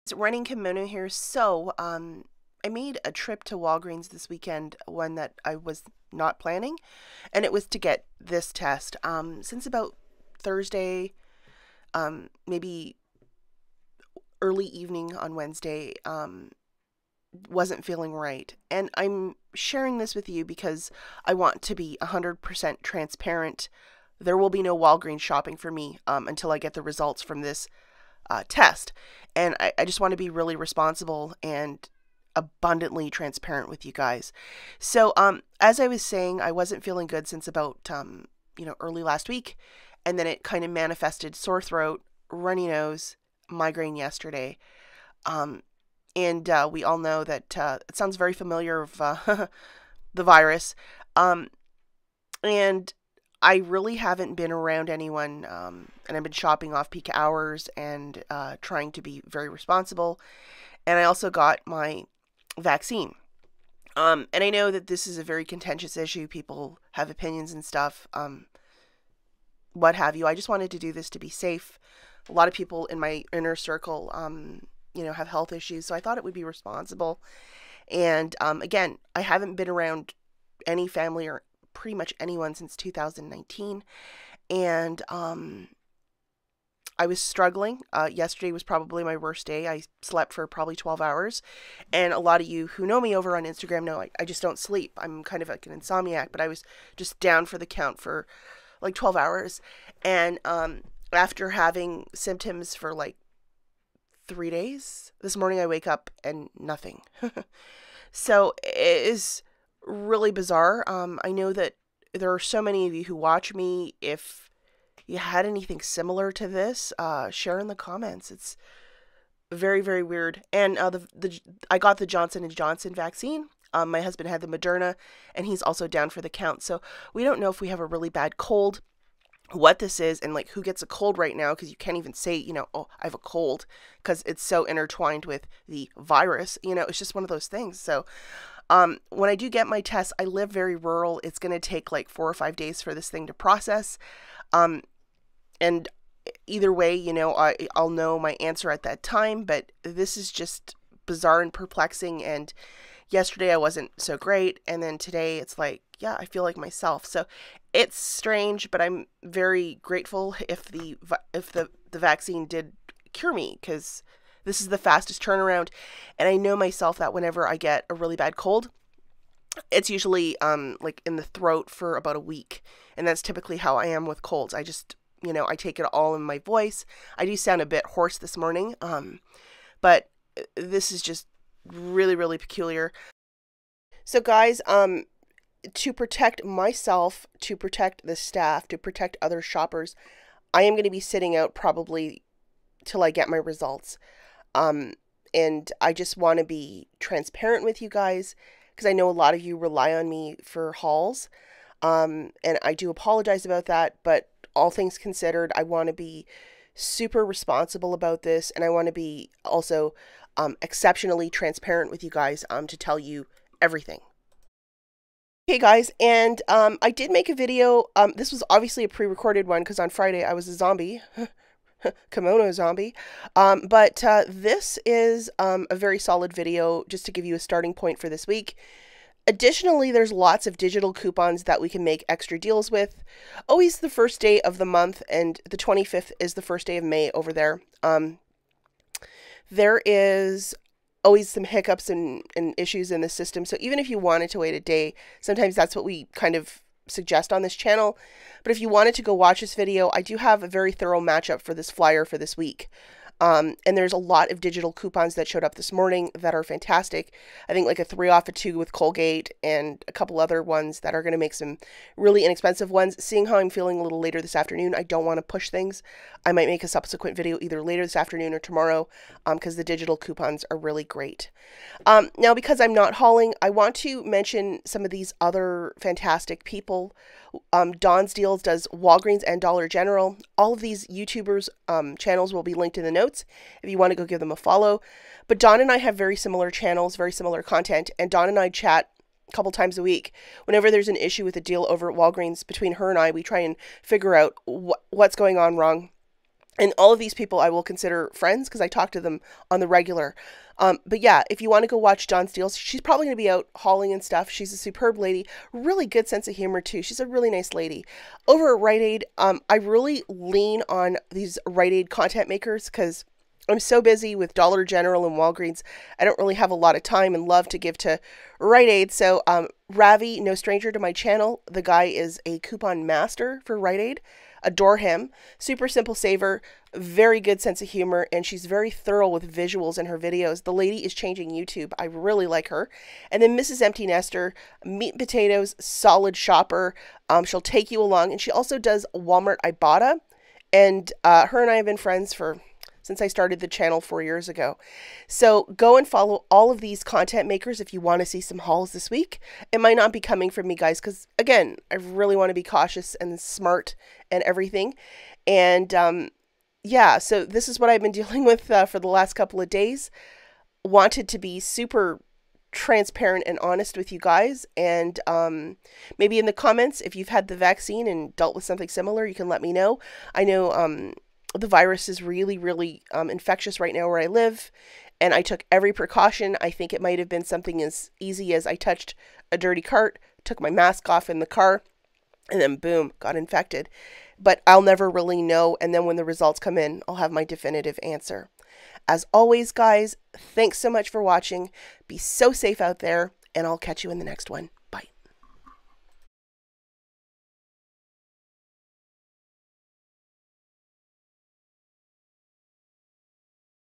It's running Kimono here. So, I made a trip to Walgreens this weekend, one that I was not planning, and it was to get this test. Since about Thursday, maybe early evening on Wednesday, wasn't feeling right. And I'm sharing this with you because I want to be 100% transparent. There will be no Walgreens shopping for me until I get the results from this test. And I just want to be really responsible and abundantly transparent with you guys. So, as I was saying, I wasn't feeling good since about, early last week. And then it kind of manifested sore throat, runny nose, migraine yesterday. And we all know that it sounds very familiar of the virus. And I really haven't been around anyone, and I've been shopping off peak hours and trying to be very responsible. And I also got my vaccine. And I know that this is a very contentious issue. People have opinions and stuff, what have you. I just wanted to do this to be safe. A lot of people in my inner circle, have health issues, so I thought it would be responsible. And again, I haven't been around any family or pretty much anyone since 2019, and I was struggling. Yesterday was probably my worst day. I slept for probably 12 hours, and a lot of you who know me over on Instagram know I just don't sleep. I'm kind of like an insomniac, but I was just down for the count for like 12 hours, and after having symptoms for like 3 days, this morning I wake up and nothing. So it is really bizarre. I know that there are so many of you who watch me. If you had anything similar to this, share in the comments. It's very, very weird. And I got the Johnson & Johnson vaccine. My husband had the Moderna, and he's also down for the count. So we don't know if we have a really bad cold, what this is, and like who gets a cold right now, because you can't even say, oh, I have a cold, because it's so intertwined with the virus. It's just one of those things. So when I do get my test, I live very rural. It's going to take like 4 or 5 days for this thing to process. And either way, I'll know my answer at that time, but this is just bizarre and perplexing. And yesterday I wasn't so great, and then today it's like, yeah, I feel like myself. So it's strange, but I'm very grateful if the vaccine did cure me, because this is the fastest turnaround. And I know myself that whenever I get a really bad cold, it's usually like in the throat for about a week, and that's typically how I am with colds. I just, I take it all in my voice. I do sound a bit hoarse this morning, but this is just really, really peculiar. So guys, to protect myself, to protect the staff, to protect other shoppers, I am going to be sitting out probably till I get my results. And I just want to be transparent with you guys, because I know a lot of you rely on me for hauls. And I do apologize about that, but all things considered, I want to be super responsible about this, and I want to be also exceptionally transparent with you guys to tell you everything. Okay guys, and I did make a video. This was obviously a pre-recorded one because on Friday I was a zombie. Kimono zombie. But this is a very solid video just to give you a starting point for this week. Additionally, there's lots of digital coupons that we can make extra deals with. Always the first day of the month, and the 25th is the first day of May over there. There is always some hiccups and issues in the system. So even if you wanted to wait a day, sometimes that's what we kind of suggest on this channel. But if you wanted to go watch this video, I do have a very thorough matchup for this flyer for this week. And there's a lot of digital coupons that showed up this morning that are fantastic. I think like a 3 off a 2 with Colgate, and a couple other ones that are going to make some really inexpensive ones. Seeing how I'm feeling a little later this afternoon, I don't want to push things. I might make a subsequent video either later this afternoon or tomorrow, because the digital coupons are really great. Now, because I'm not hauling, I want to mention some of these other fantastic people. Don's Deals does Walgreens and Dollar General. All of these YouTubers' channels will be linked in the notes if you want to go give them a follow. But Don and I have very similar channels, very similar content, and Don and I chat a couple times a week. Whenever there's an issue with a deal over at Walgreens, between her and I, we try and figure out what's going on wrong, And all of these people I will consider friends because I talk to them on the regular. But yeah, if you want to go watch Dawn Steele, she's probably going to be out hauling and stuff. She's a superb lady, really good sense of humor too. She's a really nice lady. Over at Rite Aid, I really lean on these Rite Aid content makers because I'm so busy with Dollar General and Walgreens. I don't really have a lot of time and love to give to Rite Aid. So Ravi, no stranger to my channel, the guy is a coupon master for Rite Aid. Adore him. Super simple saver, very good sense of humor, and she's very thorough with visuals in her videos. The lady is changing YouTube. I really like her. And then Mrs. Empty Nester, meat and potatoes, solid shopper. She'll take you along, and she also does Walmart IBOTTA. And her and I have been friends since I started the channel 4 years ago. So go and follow all of these content makers if you want to see some hauls this week. It might not be coming from me, guys, because again, I really want to be cautious and smart and everything. And yeah, so this is what I've been dealing with for the last couple of days. Wanted to be super transparent and honest with you guys, and maybe in the comments, if you've had the vaccine and dealt with something similar, you can let me know. I know the virus is really, really infectious right now where I live, and I took every precaution. I think it might have been something as easy as I touched a dirty cart, took my mask off in the car, and then boom, got infected. But I'll never really know, and then when the results come in, I'll have my definitive answer. As always, guys, thanks so much for watching. Be so safe out there, and I'll catch you in the next one.